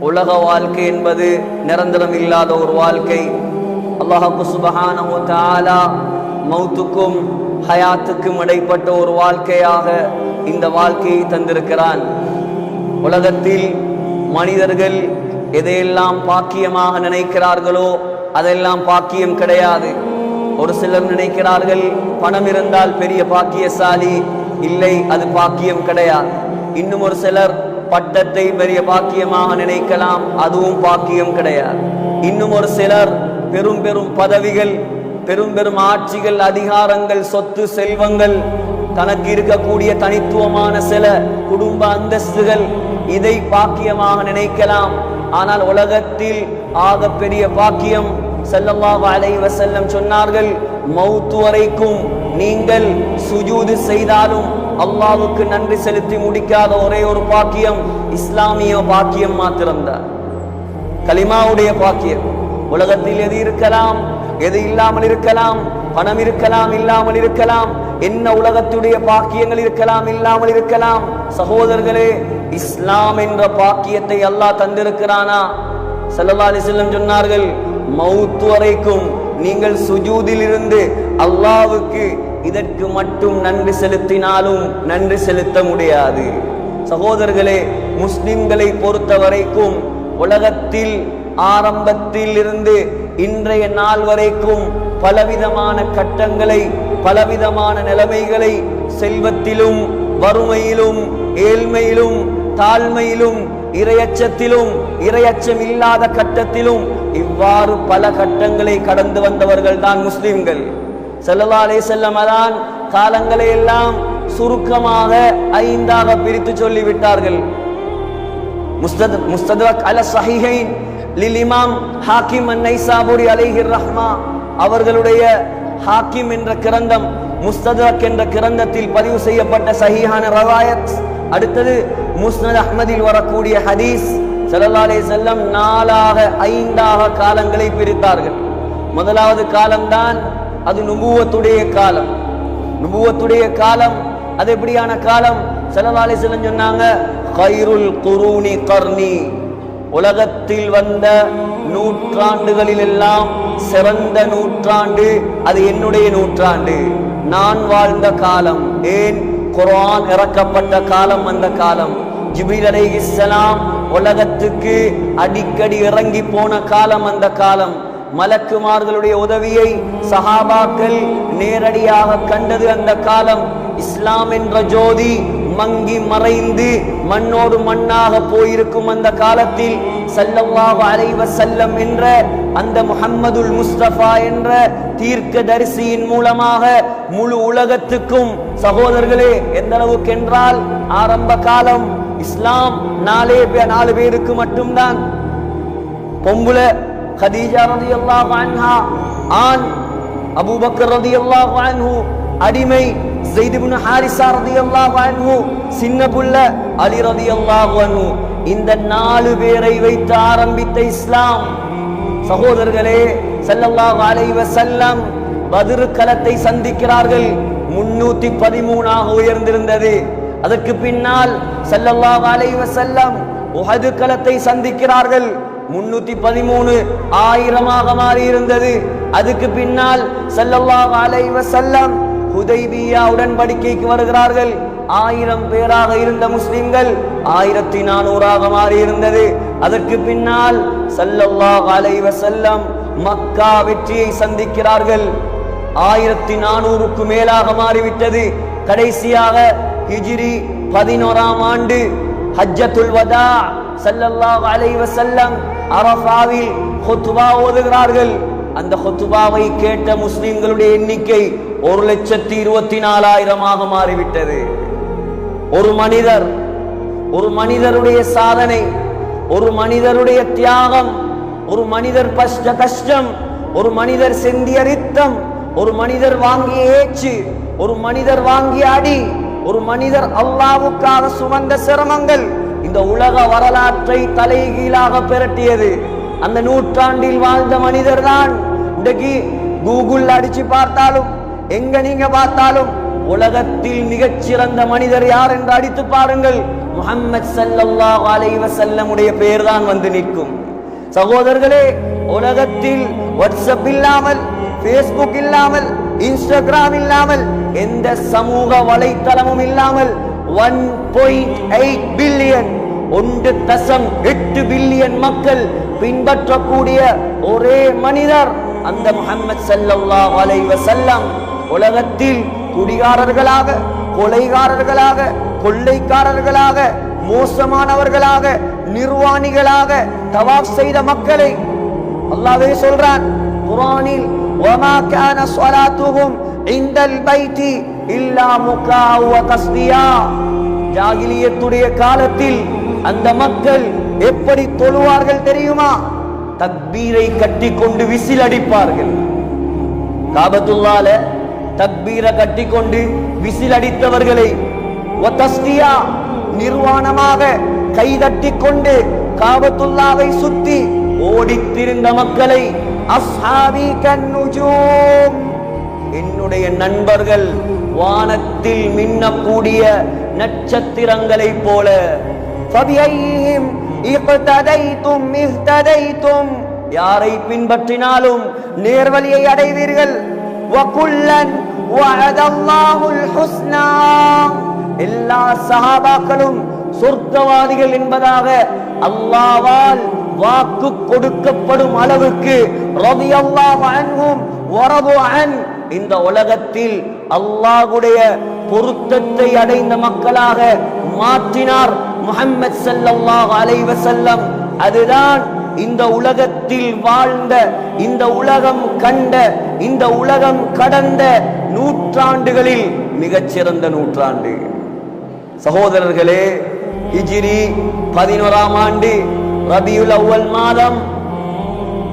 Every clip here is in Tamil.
உலக வாழ்க்கை என்பது நிரந்தரம் இல்லாத ஒரு வாழ்க்கை. அல்லாஹ் சுப்ஹானஹு வ தஆலா மௌத்துக்கும் ஹயாத்துக்கும் இடைப்பட்ட ஒரு வாழ்க்கையாக இந்த வாழ்க்கையை தந்திருக்கிறான். உலகத்தில் மனிதர்கள் எதையெல்லாம் பாக்கியமாக நினைக்கிறார்களோ அதெல்லாம் பாக்கியம் கிடையாது. ஒரு சிலர் நினைக்கிறார்கள் பணம் இருந்தால் பெரிய பாக்கியசாலி, இல்லை, அது பாக்கியம் கிடையாது. இன்னும் ஒரு சிலர் பட்டத்தை பெரிய பாக்கியமாக நினைக்கலாம், அதுவும் பாக்கியம் கிடையாது. இன்னும் ஒரு சிலர் பெரும் பெரும் பதவிகள், பெரும் பெரும் ஆட்சிகள், அதிகாரங்கள், சொத்து செல்வங்கள், தனக்கு இருக்கக்கூடிய தனித்துவமான சில குடும்ப அந்தஸ்துகள், இதை பாக்கியமாக நினைக்கலாம். ஆனால் உலகத்தில் ஆக பெரிய பாக்கியம் ஸல்லல்லாஹு அலைஹி வஸல்லம் சொன்னார்கள், மௌத் வரைக்கும் நீங்கள் சுஜூது செய்தாலும் அல்லாஹ்வுக்கு நன்றி செலுத்தி முடிக்காத ஒரே ஒரு பாக்கியம் இஸ்லாமிய பாக்கியம் மாத்திரம்தான், கலிமாவுடைய பாக்கியம். உலகத்தில் எது இருக்கலாம், எது இல்லாமல் இருக்கலாம், பணம் இருக்கலாம், இல்லாமல் இருக்கலாம், என்ன உலகத்துடைய பாக்கியங்கள் இருக்கலாம், இல்லாமல் இருக்கலாம். சகோதரர்களே, இஸ்லாம் என்ற பாக்கியத்தை அல்லாஹ் தந்திருக்கிறானா? ஸல்லல்லாஹு அலைஹி வஸல்லம் சொன்னார்கள், மௌத் வரைக்கும் நீங்கள் சுஜூதில் இருந்து அல்லாஹ்வுக்கு இதற்கு மட்டும் நன்றி செலுத்தினாலும் நன்றி செலுத்த முடியாது. சகோதரர்களே, முஸ்லிம்களை பொறுத்த வரைக்கும் உலகத்தில் ஆரம்பத்தில் இருந்து இன்றைய நாள் வரைக்கும் பலவிதமான கட்டங்களை, பலவிதமான நிலைமைகளை, செல்வத்திலும் வறுமையிலும் ஏழ்மையிலும் தாழ்மையிலும் இரையச்சத்திலும் இரையச்சம் இல்லாத கட்டத்திலும் இவ்வாறு பல கட்டங்களை கடந்து வந்தவர்கள் தான் முஸ்லிம்கள். ஸல்லல்லாஹு அலைஹி வஸல்லம் அதான் காலங்களை எல்லாம் சுருக்கமாக 5ஆக பிரித்து சொல்லிவிட்டார்கள். முஸ்தத்ரக் அல ஸஹீஹைன் லில் இமாம் ஹாக்கிம் அன்-நைசாபுரி அலைஹி ரஹ்மா அவர்களுடைய ஹாக்கிம் என்ற கிரந்தம், முஸ்தத்ரக் என்ற கிரந்தத்தில் பதிவு செய்யப்பட்ட சஹீஹான ரவாயத். அடுத்தது முஸ்னத் அஹ்மதில் வரக்கூடிய ஹதீஸ். ஸல்லல்லாஹு அலைஹி வஸல்லம் 4ஆக 5ஆக காலங்களை பிரித்தார்கள். முதலாவது காலம்தான் அது நுபுவத்துடைய காலம். நுபுவத்துடைய காலம் அது எப்படியான காலம்? ஸல்லல்லாஹு அலைஹி வஸல்லம் சொன்னாங்க, கைருல் குரூனி கர்னி, உலகத்தில் வந்த நூற்றாண்டுகளில் எல்லாம் சிறந்த நூற்றாண்டு அது என்னுடைய நூற்றாண்டு, நான் வாழ்ந்த காலம். ஏன்? குர்ஆன் இறக்கப்பட்ட காலம் அந்த காலம். ஜிப்ரீல் அலைஹிஸ்ஸலாம் உலகத்துக்கு அடிக்கடி இறங்கி போன காலம் அந்த காலம். மலக்குமார்களுடைய உதவியை சஹாபாக்கள் நேரடியாக கண்டது அந்த காலம். இஸ்லாம் என்ற ஜோதி மங்கி மறைந்து மண்ணோடு மண்ணாக போயிருக்கும் அந்த காலத்தில் ஸல்லல்லாஹு அலைஹி வஸல்லம் என்ற அந்த முஹம்மதுல் முஸ்தபா என்ற தீர்க்கதரிசியின் மூலமாக முழு உலகத்துக்கும், சகோதரர்களே, எந்த அளவுக்கு என்றால் ஆரம்ப காலம் இஸ்லாம் 4 பேருக்கு மட்டும்தான். பொம்புல கதீஜா ரலியல்லாஹு அன்ஹா, ஆண் அபூபக்கர் ரலியல்லாஹு அன்ஹு, அடிமை ஸைத் இப்னு ஹாரிஸா ரலியல்லாஹு அன்ஹு, சின்ன புள்ள அலி ரலியல்லாஹு அன்ஹு. இந்த 4 பேரை வைத்து ஆரம்பித்த இஸ்லாம். சகோதரர்களே, ஸல்லல்லாஹு அலைஹி வஸல்லம் பத்ர் களத்தை சந்திக்கிறார்கள். 313ஆக உயர்ந்திருந்தது. அதற்கு பின்னால் ஸல்லல்லாஹு அலைஹி வஸல்லம் உஹது களத்தை சந்திக்கிறார்கள். 313 1000ஆக மாறி இருந்தது. அதுக்கு பின்னால் ஸல்லல்லாஹு அலைஹி வஸல்லம் ஹுதைபியா உடன்படிக்கைக்கு வருகிறார்கள். 1000 பேராக இருந்த முஸ்லிம்கள் 1400ஆக மாறி இருந்தது. அதற்கு பின்னால் ஸல்லல்லாஹு அலைஹி வஸல்லம் மக்கா வெற்றியை சந்திக்கிறார்கள். 1400க்கு மேலாக மாறிவிட்டது. கடைசியாக ஹிஜ்ரி 11ஆம் ஆண்டு ஹஜ்ஜத்துல் வதா ஸல்லல்லாஹு அலைஹி வஸல்லம் அரஃபாவில் குத்பா ஓதுகிறார்கள். அந்த குத்பாவை கேட்ட முஸ்லிம்களுடைய எண்ணிக்கை 1,24,000 மாறிவிட்டது. ஒரு மனிதருடைய சாதனை, ஒரு மனிதருடைய தியாகம், ஒரு மனிதர் பஷ்ட கஷ்டம், ஒரு மனிதர் சிந்திய ரத்தம், ஒரு மனிதர் வாங்கிய ஏச்சு, ஒரு மனிதர் வாங்கிய அடி, ஒரு மனிதர் அல்லாஹ்வுக்காக சுமந்த சிரமங்கள் இந்த உலக வரலாற்றை தலைகீழாக பிரட்டியது. அந்த நூற்றாண்டில் வாழ்ந்த மனிதர் தான் இன்றைக்கு கூகுள் அடிச்சு பார்த்தாலும், எங்க நீங்க பார்த்தாலும் உலகத்தில் மிகச்சிறந்த மனிதர் யார் என்று அடித்து பாருங்கள், முஹம்மது ஸல்லல்லாஹு அலைஹி வஸல்லம் உடைய பெயர் தான் வந்து நிற்கும். சகோதரர்களே, உலகத்தில் வாட்ஸ்அப் இல்லாமல், ஃபேஸ்புக் இல்லாமல், இன்ஸ்டாகிராம் இல்லாமல், எந்த சமூக வலைத்தளமும் இல்லாமல் 1.8 பில்லியன் 1.8 பில்லியன் மக்கள் பின்பற்றக்கூடிய ஒரே மனிதர் அந்த முஹம்மது ஸல்லல்லாஹு அலைஹி வஸல்லம். உலகத்தில் குடிகாரர்களாக, கொலைகாரர்களாக, கொள்ளைக்காரர்களாக, மோசமானவர்களாக, நிர்வாணிகளாக தவாஃப் செய்த மக்களை அல்லாஹ்வே சொல்றான் குர்ஆனில், வமா கான ஸலாத்துஹும் இன்தல் பைத்தி இல்லா முகாஅ வ தஸ்தியா. ஜாகிலியத்துடைய காலத்தில் அந்த மக்கள் எப்படி தொழுவார்கள் தெரியுமா? தக்பீரை கட்டிக்கொண்டு விசில் அடிப்பார்கள். காபத்துல்லாஹ்ல தக்பீரை கட்டிக்கொண்டு விசில் அடித்தவர்களை வதஸ்தியா நிர்வாணமாக கைதட்டிக் கொண்டு காபத்துல்லாவை சுத்தி ஓடித்திருந்த மக்களை அஸ்ஹாபி கன்னுஜூம், என்னுடைய நண்பர்கள் வானத்தில் மின்னக்கூடிய நட்சத்திரங்களைப் போல. ஃபபிஐஹிம் இக்ததைதும் இஹ்ததைதும், யாரை பின்பற்றினாலும் நேர்வழியை அடைவீர்கள். வகுல்லன் வஅதல்லாஹுல் ஹுஸ்னா, எல்லா சஹாபாக்களும் சொர்க்கவாதிகள் என்பதாக அல்லாஹ்வால் வாக்கு கொடுக்கப்படும் அளவுக்கு ரலியல்லாஹு அன்ஹும் வரது அன், இந்த உலகத்தில் அல்லாஹ்வுடைய பொருத்தத்தை அடைந்த மக்களாக மாற்றினார் முஹம்மது ஸல்லல்லாஹு அலைஹி வஸல்லம். அதுதான் இந்த உலகத்தில் வாழ்ந்த, இந்த உலகம் கண்ட, இந்த உலகம் கடந்த நூற்றாண்டுகளில் மிகச்சிறந்த நூற்றாண்டு. சகோதரர்களே, ஹிஜ்ரி 11ஆம் ஆண்டு ரபியுல் அவ்வல் மாதம்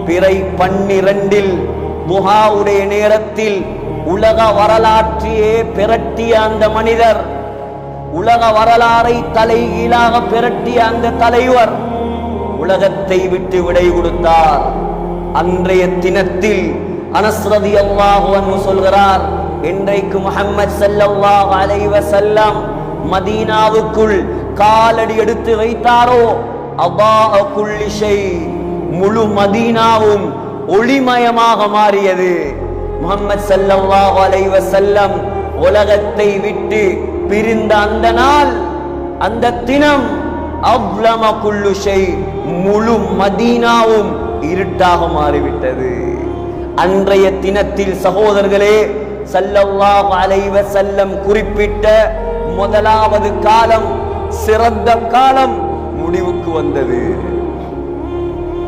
பிறை 12இல் துஹாவுடைய நேரத்தில் உலக வரலாற்றையே பிரட்டிய அந்த மனிதர், உலக வரலாறை தலைகீழாக பிரட்டிய அந்த தலைவர் உலகத்தை விட்டு விடை கொடுத்தார். அன்றைய தினத்தில் அனஸ் ரலியல்லாஹு அன்ஹு சொல்கிறார், இன்றைக்கு முஹம்மது ஸல்லல்லாஹு அலைஹி வஸல்லம் மதீனாவுக்குள் காலடி எடுத்து வைத்தாரோ, அபாஅ குல்லி ஷை, முழு மதீனாவும் ஒளிமயமாக மாறியது. முஹம்மது ஸல்லல்லாஹு அலைஹி வஸல்லம் உலகத்தை விட்டு பிரிந்த அந்த நாள், அந்த தினம் அவ்லம குல்லு ஷை, முழு மதீனாவும் இருட்டாக மாறிவிட்டது. அன்றைய தினத்தில் சகோதரர்களே, ஸல்லல்லாஹு அலைஹி வஸல்லம் குறிப்பிட்ட முதலாவது காலம், சிறந்த காலம் முடிவுக்கு வந்தது.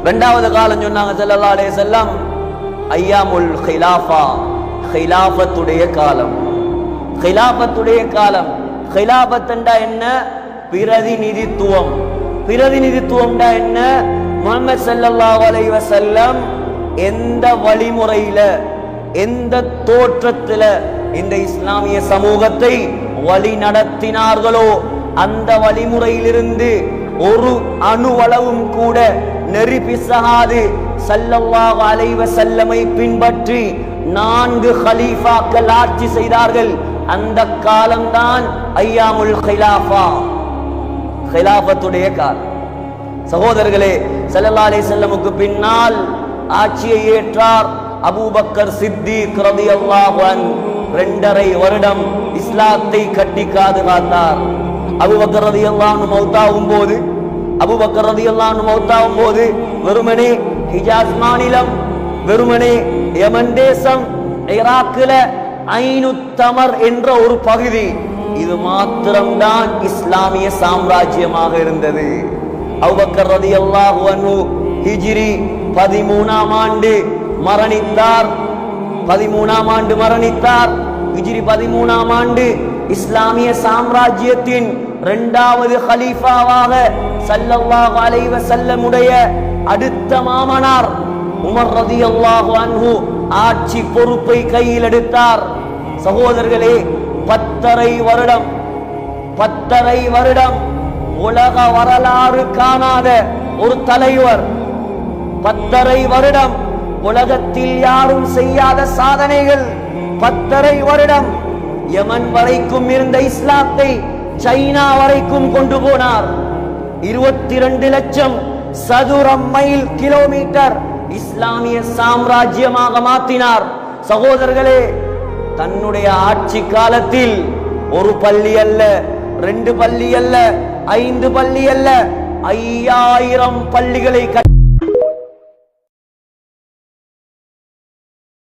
இரண்டாவது காலம் சொன்னாங்க ஸல்லல்லாஹு அலைஹி வஸல்லம், ஐயாமுல் ஹிலாஃபா, ஹிலாஃபத்துடைய காலம். ஹிலாஃபத்துடைய காலம், ஹிலாஃபத் என்றா என்ன? பிரதிநிதித்துவம். பிரதிநிதித்துவம்டா என்ன? முஹம்மது ஸல்லல்லாஹு அலைஹி வஸல்லம் எந்த வழிமுறையில, எந்த தோற்றத்துல இந்த இஸ்லாமிய சமூகத்தை வழி நடத்தினார்களோ அந்த வழிமுறையிலிருந்து ஒரு அணுவளவும் கூட நெறி பிசகாது ஸல்லல்லாஹு அலைஹி வஸல்லமை பின்பற்றி 4 கலீஃபாக்கள் ஆட்சி செய்தார்கள். அந்த காலம்தான் ஐயாமுல் ஹிலாஃபா, ஹிலாஃபத்துடைய காலம். சகோதரர்களே, ஸல்லல்லாஹு அலைஹி வஸல்லமுக்கு பின்னால் ஆட்சியை ஏற்றார் அபூபக்கர் சித்திக் ரலியல்லாஹு அன்ஹு. 2.5 வருடம் இஸ்லாத்தை கட்டி காத்தார். அபூபக்கர் ரலியல்லாஹு அன்ஹு மௌத்தாகும் போது வெறுமனே ஹிஜாஸ் மாநிலம், வெறுமனே யமன் தேசம், ஈராக்கில ஐனு தமர் என்ற ஒரு பகுதி, இது மாத்திரம்தான் இஸ்லாமிய சாம்ராஜ்யமாக இருந்தது. அபூபக்கர் ரலியல்லாஹு அன்ஹு ஹிஜ்ரி 13ஆம் ஆண்டு மரணித்தார். 13ஆம் ஆண்டு மரணித்தார். ஹிஜ்ரி 13ஆம் ஆண்டு இஸ்லாமிய சாம்ராஜ்யத்தின் 2வது கலீஃபாவாக ஸல்லல்லாஹு அலைஹி வஸல்லம் உடைய அடுத்த மாமனார் உமர் ரலியல்லாஹு அன்ஹு ஆட்சி பொறுப்பை கையில் எடுத்தார். சகோதரர்களே, 10.5 வருடம் உலக வரலாறு காணாத ஒரு தலைவர், 10.5 வருடம் உலகத்தில் யாரும் செய்யாத சாதனைகள், 10.5 வருடம் யமன் வரைக்கும் இருந்த இஸ்லாத்தை சைனா வரைக்கும் கொண்டு போனார். 22 லட்சம் சதுர மைல் கிலோமீட்டர் இஸ்லாமிய சாம்ராஜ்யமாக மாற்றினார். சகோதரர்களே, தன்னுடைய ஆட்சி காலத்தில் ஒரு பள்ளி அல்ல, 2 பள்ளி அல்ல, 5 பள்ளி அல்ல, 5000 பள்ளிகளை